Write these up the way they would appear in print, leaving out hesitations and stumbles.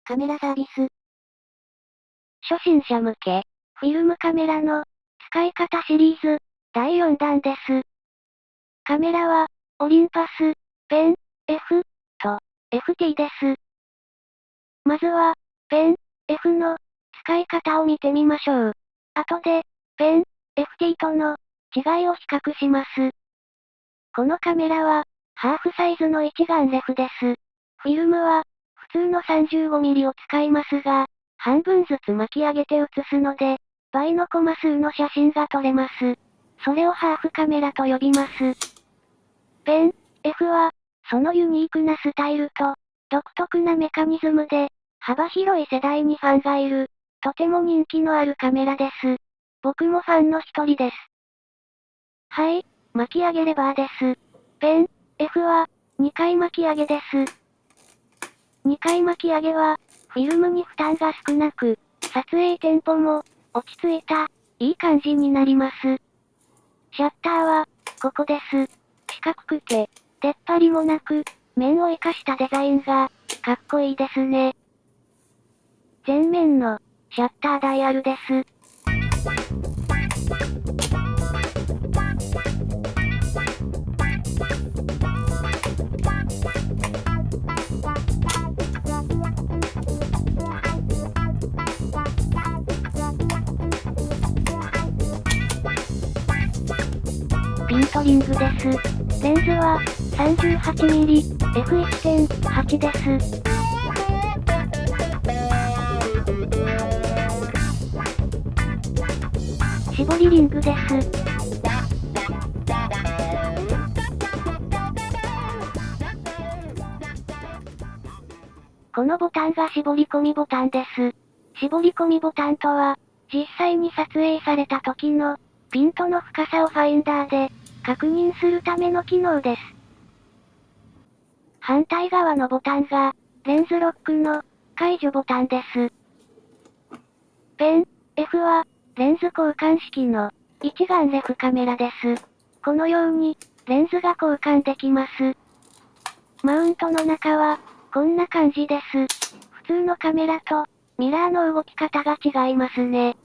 カメラサービス。初心者向け、フィルムカメラの使い方シリーズ、第4弾です。カメラは、オリンパス、ペン、F と FT です。まずは、ペン、F の使い方を見てみましょう。後で、ペン、FT との違いを比較します。このカメラは、ハーフサイズの一眼レフです。フィルムは、普通の 35mm を使いますが、半分ずつ巻き上げて写すので、倍のコマ数の写真が撮れます。それをハーフカメラと呼びます。ペン、F は、そのユニークなスタイルと、独特なメカニズムで、幅広い世代にファンがいる、とても人気のあるカメラです。僕もファンの一人です。はい、巻き上げレバーです。ペン、F は、2回巻き上げです。2回巻き上げは、フィルムに負担が少なく、撮影テンポも、落ち着いた、いい感じになります。シャッターは、ここです。四角くて、出っ張りもなく、面を生かしたデザインが、かっこいいですね。前面の、シャッターダイヤルです。ピントリングです。レンズは、38mm、F1.8 です。絞りリングです。このボタンが絞り込みボタンです。絞り込みボタンとは、実際に撮影された時の、ピントの深さをファインダーで、確認するための機能です。反対側のボタンが、レンズロックの、解除ボタンです。ペン、F は、レンズ交換式の、一眼レフカメラです。このように、レンズが交換できます。マウントの中は、こんな感じです。普通のカメラと、ミラーの動き方が違いますね。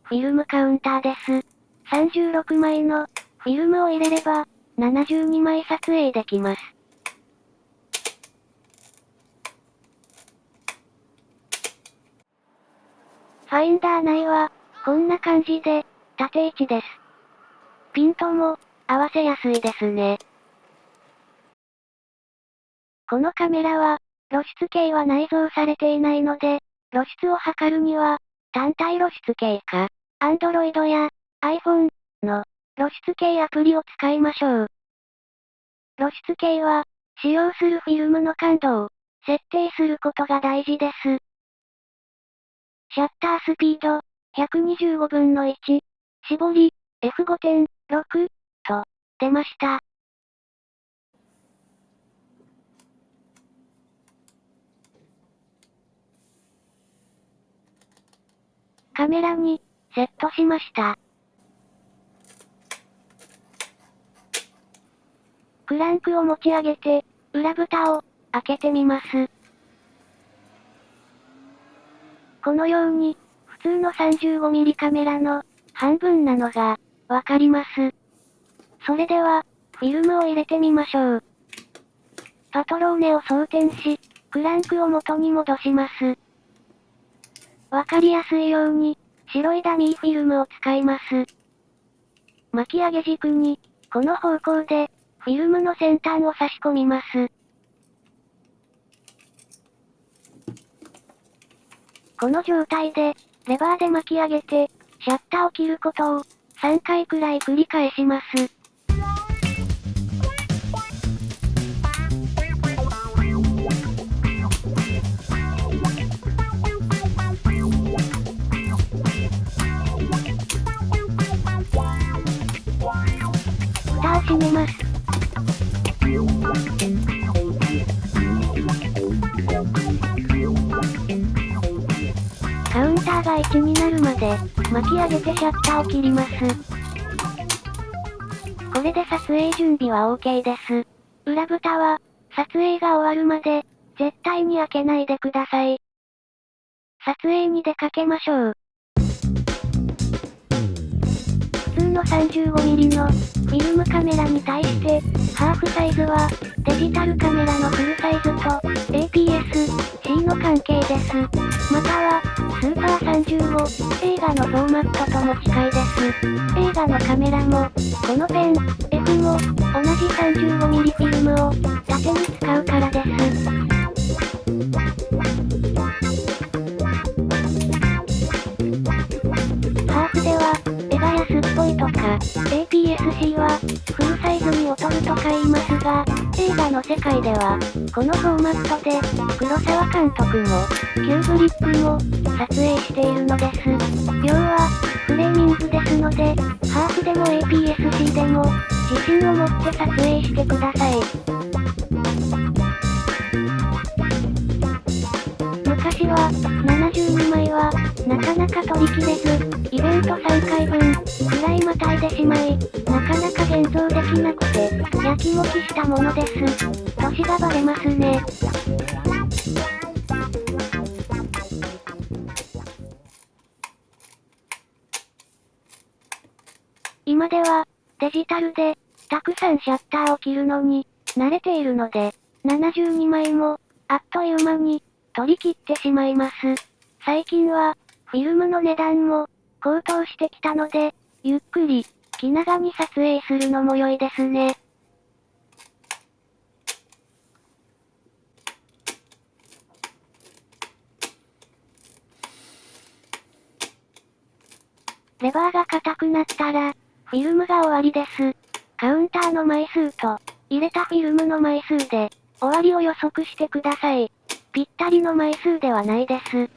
フィルムカウンターです。36枚の、フィルムを入れれば、72枚撮影できます。ファインダー内は、こんな感じで、縦位置です。ピントも、合わせやすいですね。このカメラは、露出計は内蔵されていないので、露出を測るには、単体露出計か、Android や iPhone の露出計アプリを使いましょう。露出計は、使用するフィルムの感度を設定することが大事です。シャッタースピード、125分の1。絞り、F5.6 と、出ました。カメラに、セットしました。クランクを持ち上げて、裏蓋を、開けてみます。このように、普通の 35mm カメラの、半分なのが、わかります。それでは、フィルムを入れてみましょう。パトローネを装填し、クランクを元に戻します。わかりやすいように、白いダミーフィルムを使います。巻き上げ軸に、この方向で、フィルムの先端を差し込みます。この状態で、レバーで巻き上げて、シャッターを切ることを、3回くらい繰り返します。蓋を閉めます。カウンターが1になるまで、巻き上げてシャッターを切ります。これで撮影準備は OK です。裏蓋は、撮影が終わるまで、絶対に開けないでください。撮影に出かけましょう。普通の 35mm のフィルムカメラに対して、ハーフサイズは、デジタルカメラのフルサイズと、APS-C の関係です。または、スーパー35、映画のフォーマットとも近いです。映画のカメラも、このペン、F も、同じ 35mm フィルムを、縦に使うからです。ハーフでは、絵が安っぽいとか、APS-C は、フルサイズに劣るとか言いますが、映画の世界では、このフォーマットで、黒沢監督も、キューブリックも、撮影しているのです。要は、フレーミングですので、ハーフでも APS-C でも、自信を持って撮影してください。昔は、72枚は、なかなか取り切れず、イベント3回分、くらいまたいでしまい、なかなか現像できなくて、やきもきしたものです。年がバレますね。今では、デジタルで、たくさんシャッターを切るのに、慣れているので、72枚も、あっという間に、取り切ってしまいます。最近は、フィルムの値段も、高騰してきたので、ゆっくり、気長に撮影するのも良いですね。レバーが硬くなったら、フィルムが終わりです。カウンターの枚数と、入れたフィルムの枚数で、終わりを予測してください。ぴったりの枚数ではないです。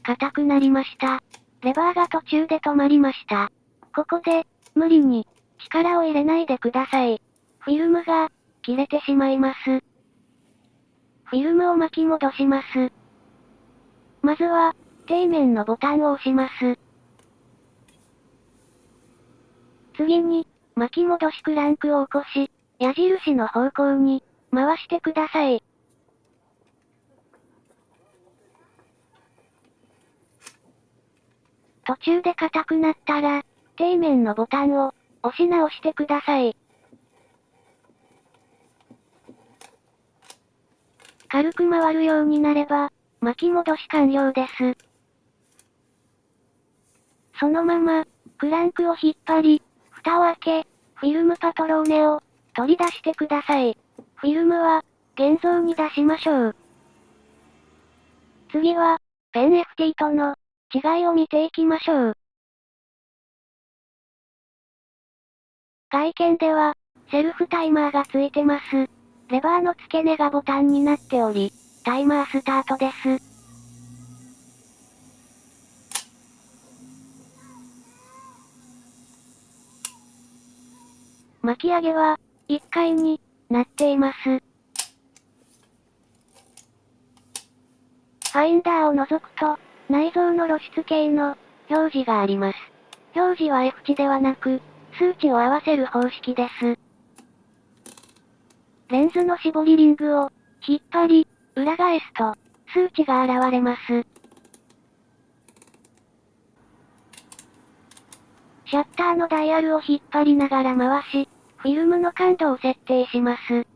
硬くなりました。レバーが途中で止まりました。ここで、無理に、力を入れないでください。フィルムが、切れてしまいます。フィルムを巻き戻します。まずは、底面のボタンを押します。次に、巻き戻しクランクを起こし、矢印の方向に、回してください。途中で硬くなったら、底面のボタンを、押し直してください。軽く回るようになれば、巻き戻し完了です。そのまま、クランクを引っ張り、蓋を開け、フィルムパトローネを、取り出してください。フィルムは、現像に出しましょう。次は、ペン FT との、違いを見ていきましょう。外見では、セルフタイマーがついてます。レバーの付け根がボタンになっており、タイマースタートです。巻き上げは、1回になっています。ファインダーを除くと、内蔵の露出系の表示があります。表示は F 値ではなく、数値を合わせる方式です。レンズの絞りリングを引っ張り、裏返すと、数値が現れます。シャッターのダイヤルを引っ張りながら回し、フィルムの感度を設定します。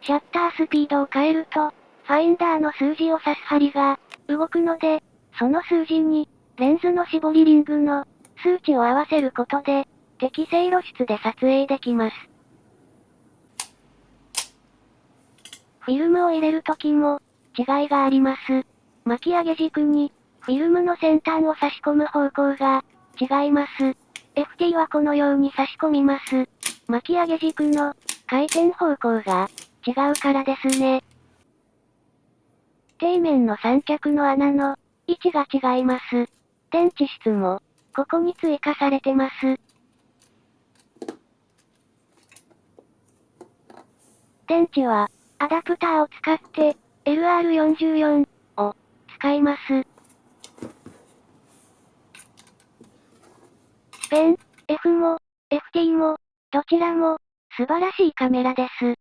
シャッタースピードを変えると、ファインダーの数字を指す針が、動くので、その数字に、レンズの絞りリングの、数値を合わせることで、適正露出で撮影できます。フィルムを入れるときも、違いがあります。巻き上げ軸に、フィルムの先端を差し込む方向が、違います。FT はこのように差し込みます。巻き上げ軸の、回転方向が、違うからですね。底面の三脚の穴の、位置が違います。電池室も、ここに追加されてます。電池は、アダプターを使って、LR44 を使います。ペン、F も、FT も、どちらも、素晴らしいカメラです。